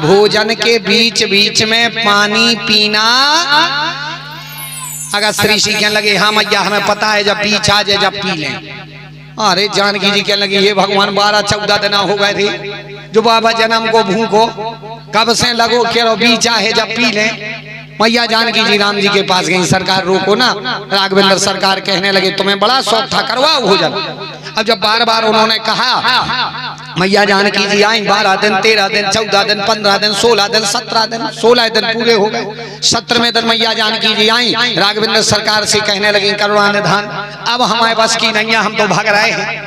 भोजन के बीच बीच में पानी पीना। अगर श्री जी कहने लगे हाँ मैया हमें पता है, जब बीच आ जाए जब पी लें। अरे जानकी जी कहने लगी ये भगवान 12-14 दिन हो गए थे जो बाबा जन्म को भूखो, कब से लगो के बीच आए जब पी लें। मैया जानकी जी राम जी के पास गई, सरकार रोको ना। राघवेंद्र सरकार कहने लगे तुम्हें बड़ा शौक था, करवाओ भोजन। अब जब बार बार उन्होंने कहा, मैया जानकी जी आई। 12 दिन, 13 दिन, 14 दिन, 15 दिन, 16 दिन, 17 दिन, 16 दिन पूरे हो गए। 17वें दिन मैया जानकी जी आई। राघवेंद्र सरकार से कहने लगी करुणा निधान अब हमारे बस की नहीं है, हम तो भाग रहे हैं।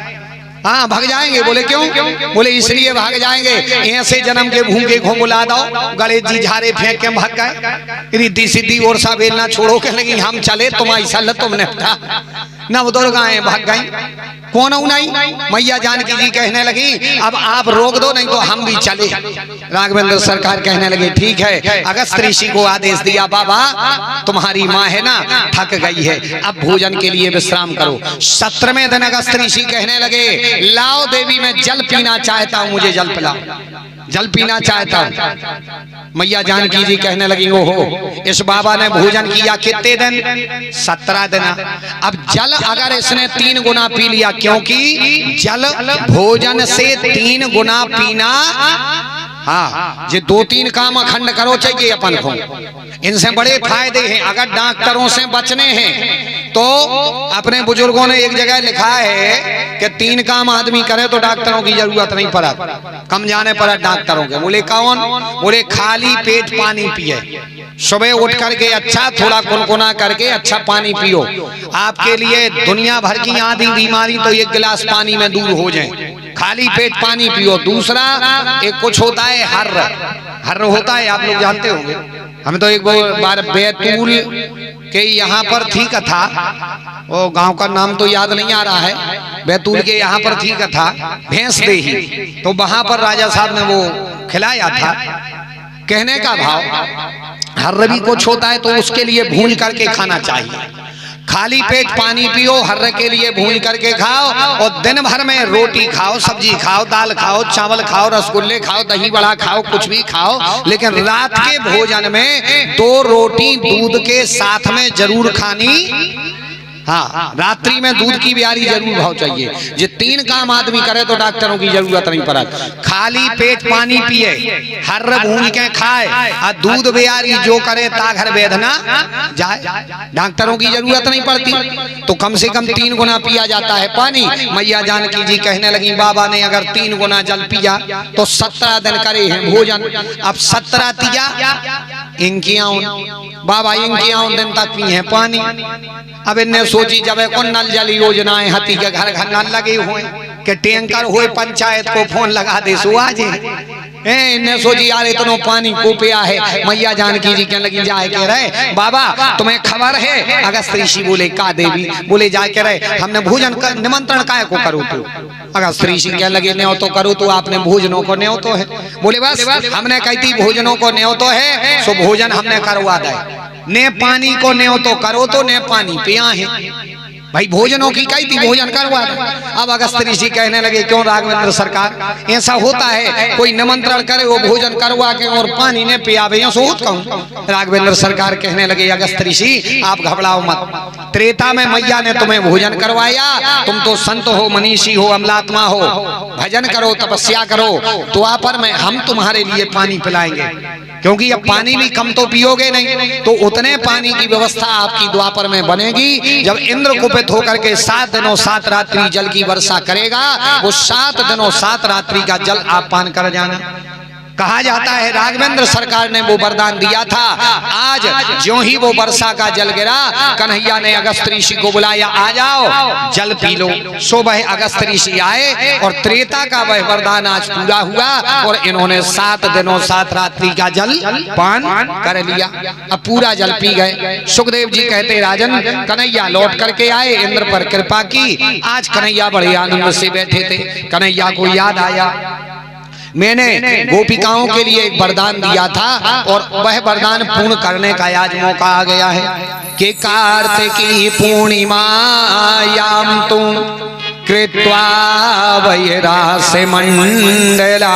हाँ भाग जाएंगे। बोले क्यों? बोले इसलिए भाग जाएंगे ऐसे जन्म के भूखे घो बुला दो, गणेश जी झारे फेंक के भाग गए। रिद्धि सिद्धि और सा बेलना छोड़ो के लगी हम चले, तुम ऐसा तुमने नव दुर्गाएं भाग गई। कौन नहीं? मैया जानकी जी कहने लगी अब आप रोक दो नहीं तो हम भी चले। राघवेंद्र सरकार कहने लगे ठीक है। अगस्त ऋषि को आदेश दिया बाबा तुम्हारी माँ है ना थक गई है, अब भोजन के लिए विश्राम करो। 17वें दिन अगस्त ऋषि कहने लगे लाओ देवी मैं जल पीना चाहता हूँ, मुझे जल पिलाओ, जल पीना चाहता हूँ। मैया जानकी जी कहने लगी ओहो इस बाबा ने भोजन किया कितने दिन? 17 दिन। अब जल अगर इसने 3 गुना पी लिया, क्योंकि जल भोजन से 3 गुना पीना। हाँ ये 2-3 काम अखंड करो चाहिए अपन को, इनसे बड़े फायदे हैं। अगर डॉक्टरों से बचने हैं तो अपने बुजुर्गों ने एक जगह लिखा है कि 3 काम आदमी करे तो डॉक्टरों की जरूरत नहीं पड़ा, कम जाने पड़ा डॉक्टरों के। बोले कौन? बोले खाली पेट पानी पिए, सुबह उठ करके अच्छा थोड़ा कुनकुना करके अच्छा पानी पियो। आपके लिए दुनिया भर की आधी बीमारी तो 1 गिलास पानी में दूर हो जाए। खाली पेट पानी पियो। दूसरा एक कुछ होता है हर्र होता है, आप लोग जानते होंगे। हमें तो एक बार बैतूल के यहाँ पर थी कथा, वो गांव का नाम तो याद नहीं आ रहा है, बैतूल के यहाँ पर थी कथा भैंस देही, तो वहां पर राजा साहब ने वो खिलाया था। कहने का भाव हर्र भी कुछ होता है तो उसके लिए भून करके खाना चाहिए। खाली पेट पानी पियो, हर्र के लिए भून करके खाओ, और दिन भर में रोटी खाओ, सब्जी खाओ, दाल खाओ, चावल खाओ, रसगुल्ले खाओ, दही बड़ा खाओ, कुछ भी खाओ, लेकिन रात के भोजन में 2 रोटी दूध के साथ में जरूर खानी। हाँ रात्रि में दूध की ब्यारी जरूर भाव चाहिए। ये 3 काम आदमी करे तो डॉक्टरों की जरूरत नहीं पड़ा। खाली पेट पानी पिए, हर्र भून के खाए, और दूध ब्यारी जो करे ताघर वेदना जाए, डॉक्टरों की जरूरत नहीं पड़ती। तो कम से कम 3 गुना पिया जाता है पानी। मैया जानकी जी कहने लगी बाबा ने अगर 3 गुना जल पिया तो 17 दिन करे हैं भोजन। अब 17 तिया बाबा इंकियाउन दिन तक पी है पानी। अब इन्हें सोची जब को नल जल योजनाएं हती के घर घर नल लगे हुए के टैंकर हुए, पंचायत को फोन लगा दे सो आज इन्हें सोची यार इतना पानी को पिया है। मैया जानकी जी कहने लगी जाए के रहे बाबा तुम्हें खबर है? अगस्त ऋषि बोले का देवी? बोले जाए के रहे हमने भोजन कर निमंत्रण काय को करो तो? अगस्त ऋषि कहने लगे न्यो तो करो तो आपने भोजनों को न्यो तो है। बोले बस हमने कहती भोजनों को न्यो तो है सो भोजन हमने करवा दे, ने पानी को न्यो तो करो तो ने पानी पिया है। भाई भोजनों की कही थी भोजन करवा दो। अब अगस्त ऋषि कहने लगे क्यों राघवेंद्र सरकार ऐसा होता है कोई निमंत्रण करे वो भोजन करवा के और पानी ने पियावे सोच कहूं? राघवेंद्र सरकार कहने लगे अगस्त ऋषि आप घबराओ मत, त्रेता में मैया ने तुम्हें भोजन करवाया, तुम तो संत हो, मनीषी हो, अमलात्मा हो, भजन करो, तपस्या करो, द्वापर में हम तुम्हारे लिए पानी पिलाएंगे, क्योंकि अब पानी भी कम तो पियोगे नहीं, तो उतने पानी की व्यवस्था आपकी द्वापर में बनेगी। जब इंद्र कुपित होकर के 7 दिनों 7 रात्रि जल की वर्षा करेगा, वो 7 दिनों 7 रात्रि का जल आप पान कर जाना। कहा जाता है राघवेंद्र सरकार ने वो वरदान दिया था। आज ज्यों ही वो वर्षा का जल गिरा, कन्हैया ने अगस्त ऋषि को बुलाया, आ जाओ जल पी लो। सुबह अगस्त ऋषि आए और त्रेता का वह वरदान आज पूरा हुआ और इन्होंने 7 दिनों 7 रात्रि का जल पान कर लिया। अब पूरा जल पी गए। सुखदेव जी कहते राजन कन्हैया लौट करके आए, इंद्र पर कृपा की। आज कन्हैया बड़े आनंद से बैठे थे। कन्हैया को याद आया मैंने गोपिकाओं के लिए एक वरदान दिया था और वह वरदान पूर्ण करने का आज मौका आ गया है कि कार्तिकी पूर्णिमायां तुम कृत्वा वैरास्य मंडला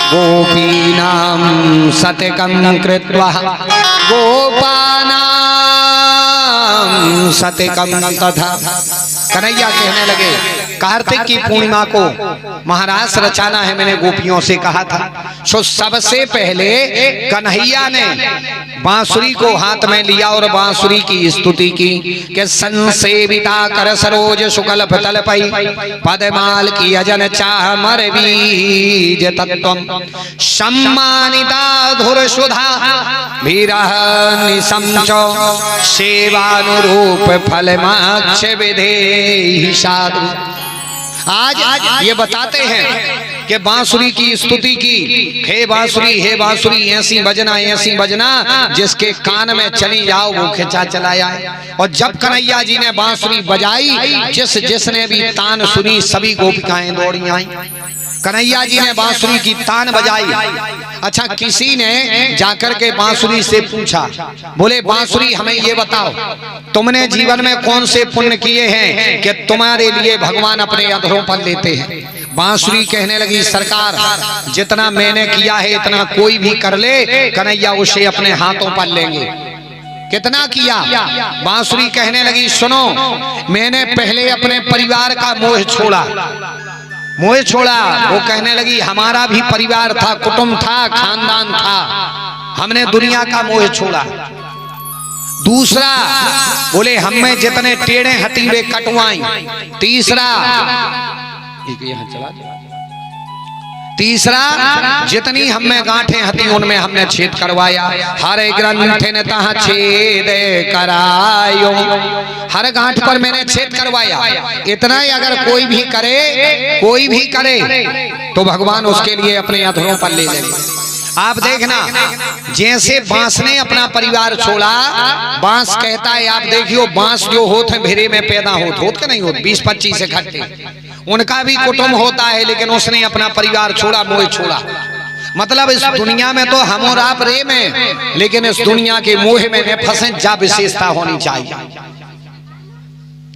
गोपीनां सतकं कृत्वा गोपानां सतकं तथा। कन्हैया कहने लगे कार्तिक की पूर्णिमा को महारास रचाना है, मैंने गोपियों से कहा था। सो सबसे पहले कन्हैया ने बांसुरी को हाथ में लिया और बांसुरी की स्तुति की कि संसेविता कर सरोज शुक्ल फतल पई पदमाल की अजन चाह मर बीज तत्वम सम्मानिता धुर सुधा भीरह निसंचो सेवानुरूप फल माक्ष विधेहि साधु। आज ये बताते हैं कि बांसुरी की स्तुति की, हे बांसुरी ऐसी बजना जिसके कान में चली जाओ वो खिंचा चला जाए। और जब कन्हैया जी ने बांसुरी बजाई, जिसने भी तान सुनी सभी गोपिकाएं दौड़ी आई। कन्हैया जी ने बांसुरी की तान बजाई। अच्छा, किसी ने जाकर के बांसुरी से पूछा, बोले बांसुरी हमें ये बताओ तुमने जीवन में कौन से पुण्य किए हैं कि तुम्हारे लिए भगवान अपने अधरों पर लेते हैं। बांसुरी कहने लगी सरकार जितना मैंने किया है इतना कोई भी कर ले, कन्हैया उसे अपने हाथों पर लेंगे। कितना किया? बांसुरी कहने लगी सुनो, मैंने पहले अपने परिवार का मोह छोड़ा। वो कहने लगी हमारा भी परिवार था, कुटुंब था, खानदान था, हमने दुनिया का मोह छोड़ा। दूसरा बोले हम में जितने टेढ़े हथीले कटवाई। तीसरा जितनी हम में गांठें हती उनमें हमने छेद करवाया। हरे ग्रंथ ने तहा छेद करायो, हर गांठ पर मैंने छेद करवाया। इतना ही अगर कोई भी करे तो भगवान उसके लिए अपने अधरों पर ले लेंगे। आप देखना जैसे बांस ने अपना परिवार छोड़ा, बांस कहता है आप देखियो बांस जो होते भेरे में पैदा होत के नहीं होते 20-25 इकट्ठे, उनका भी कुटुंब होता है, लेकिन उसने अपना परिवार छोड़ा, मोह छोड़ा। मतलब इस दुनिया में तो हम और आप रे में, लेकिन इस दुनिया के मोह में न फंसे जा विशेषता होनी चाहिए।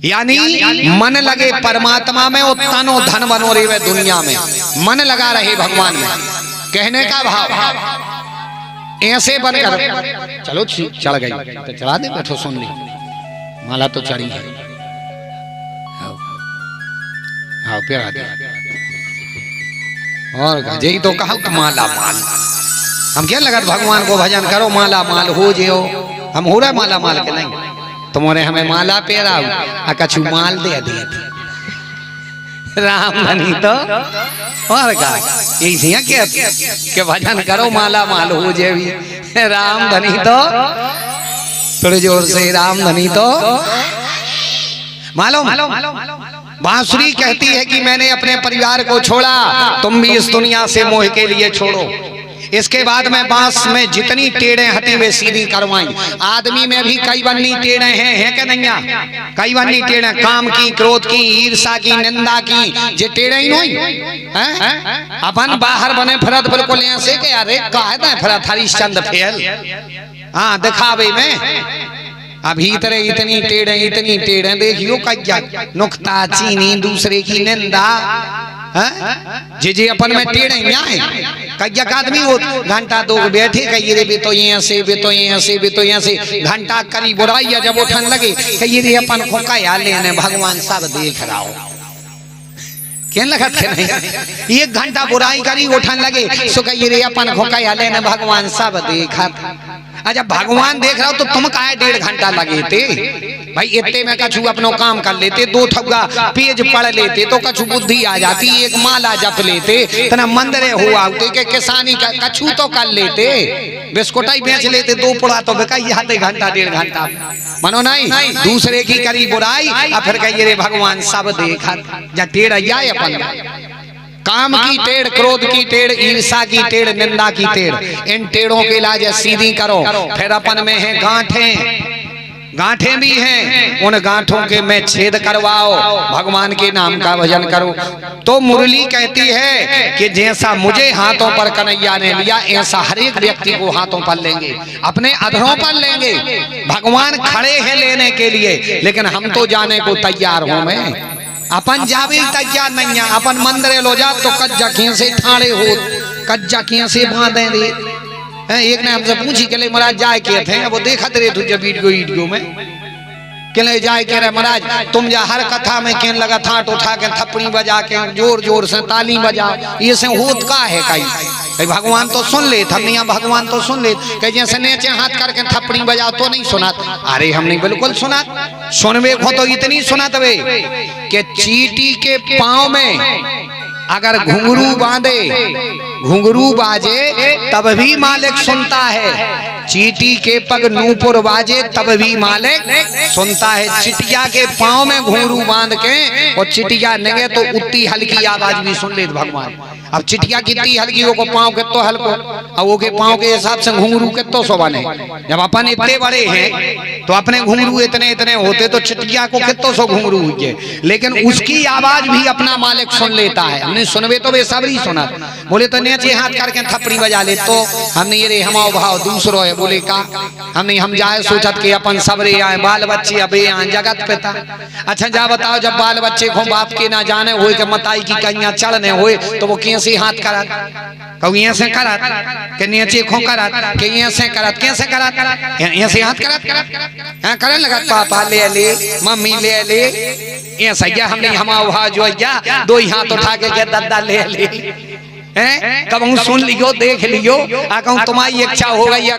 यानी मन लगे परमात्मा में और तनो धन बनो रे वे दुनिया में, मन लगा रहे भगवान में। कहने का भाव ऐसे बनकर चलो चढ़ गई तो चढ़ा दे, बैठो सुन ली, माला तो चढ़ी है। हाँ प्यारा दे और यही तो कहा माला माल। हम क्या लगा भगवान को भजन करो माला माल हो जियो, हम हो रहा माला माल के नहीं। तुम्हारे हमें माला पेरा कछु माल दे दिए राम धनी तो और का यही के भजन करो माला माल हो जे भी राम धनी तो थोड़े जोर से राम धनी तो मालूम। बांसुरी कहती है कि मैंने अपने परिवार को छोड़ा, तुम भी इस दुनिया से मोह के लिए छोड़ो। इसके बाद मैं बांस में जितनी टेढ़े हटी वे सीधी करवाई। आदमी में भी कई बन्नी टेढ़े हैं क्या नहीं? कई बन्नी टेढ़े, काम की, क्रोध की, ईर्षा की, निंदा की, जे टेढ़े ही नहीं। अपन बाहर बने फिरत बिल्कुल ऐसे के यार कहते हैं फिरत हरिश्चंद्र फेल, हाँ दिखावे में। अभी तरह इतनी टेढ़े देखियो क्या नुक्ता चीनी, दूसरे की निंदा, जे अपन में टेढ़े है। कई आदमी वो घंटा दो बैठे कही रे भी तो यहाँ से घंटा करी बुराई, जब उठन लगे कही रे अपन खोका यार लेने भगवान सब देख रहा हो क्या लगा नहीं। 1 घंटा बुराई करी उठन लगे सो कही रे अपन खोका यार लेने भगवान सब देखा। अच्छा भगवान देख रहा हो तो तुम काहे 1.5 घंटा लगे थे भाई? इतने में कछु अपनो काम कर लेते, 2 ठुगा पेज पढ़ लेते तो कछु बुद्धि आ जाती, 1 माला जप लेते, तना मंदिरे हुआ होते के किसानी का कछु तो कर लेते, बिस्कुट ही बेच लेते, 2 पुड़ा तो बेकाई आधे घंटा 1.5 घंटा मनो नहीं। दूसरे की करी बुराई और फिर कहिए रे भगवान सब देखा। जा टेढ़ आए अपन काम की टेढ़, क्रोध की टेढ़, ईर्षा की टेढ़, निंदा की टेढ़, इन टेढ़ों के इलाज सीधी करो। फिर अपन में है गांठें भी हैं, उन गांठों के में छेद करवाओ, भगवान के नाम का भजन करो। तो मुरली कहती है कि जैसा मुझे हाथों पर कन्हैया ने लिया ऐसा हर एक व्यक्ति को हाथों पर लेंगे, अपने अधरों पर लेंगे। भगवान खड़े हैं लेने के लिए, लेकिन हम तो जाने को तैयार हो में अपन जावे तैयार नहीं है। अपन मंदिर लो जा तो कज्जा से ठाड़े हो कज्जा किया से बांधे दे हैं। एक ने हमसे पूछी के ले महाराज जाए के थे, वो देखा तेरे तुझे वीडियो में के ले जाए के रहे महाराज तुम जा हर कथा में केन लगा ठाट उठा के थपड़ी बजा के जोर जोर से ताली बजा, ये से होत का है कहीं भगवान तो सुन ले, हमने यहाँ भगवान तो सुन ले कहीं जैसे नीचे हाथ करके थपड़ी बजाओ तो नहीं सुना। अरे हमने बिल्कुल सुना, सुनवे को तो इतनी सुना तवे कि चींटी के पांव में अगर घुंघरू बांधे, घुंघरू बाजे तब भी मालिक सुनता है, चींटी के पग नूपुर बाजे तब भी मालिक सुनता है। चिटिया के पांव में घुंघरू बांध के और चिटिया नगे तो उतनी हल्की आवाज भी सुन ले भगवान। अब चिटिया कितनी हल्की हो को पांव के तो हल्को, अब वो के पांव के हिसाब से घुंघरू के तो सो बने। जब अपन इतने बड़े हैं तो अपने घुंघरू इतने इतने होते तो चिटिया को कितो सो घुंघरू हुए, लेकिन उसकी आवाज भी अपना मालिक सुन लेता है। हमने सुनवे तो वे सबरी सुना, बोले तो नीचे हाथ करके थपड़ी बजा ले तो हमने ये रे हमाओ भाव दूसरो है। बोले का हमने हम जाए सोचत के अपन सबरे आए बाल बच्चे अबे यहाँ जगत पे था। अच्छा जा बताओ जब बाल बच्चे को बाप के ना जाने हुए के मताई की कन्या चढ़ने हुए तो वो कैसे हाथ करत, कभी यहाँ से करत के नीचे खो करत के यहाँ से करत, कैसे करत यहाँ से हाथ करत हाँ करने लगा पापा ले ले मम्मी ले ले ये सही हमने हमाओ भाव जो है दो ही हाथ उठा के दादा ले ले हैं। कब सुन लियो देख लियो, कहूँ तुम्हारी इच्छा हो गई।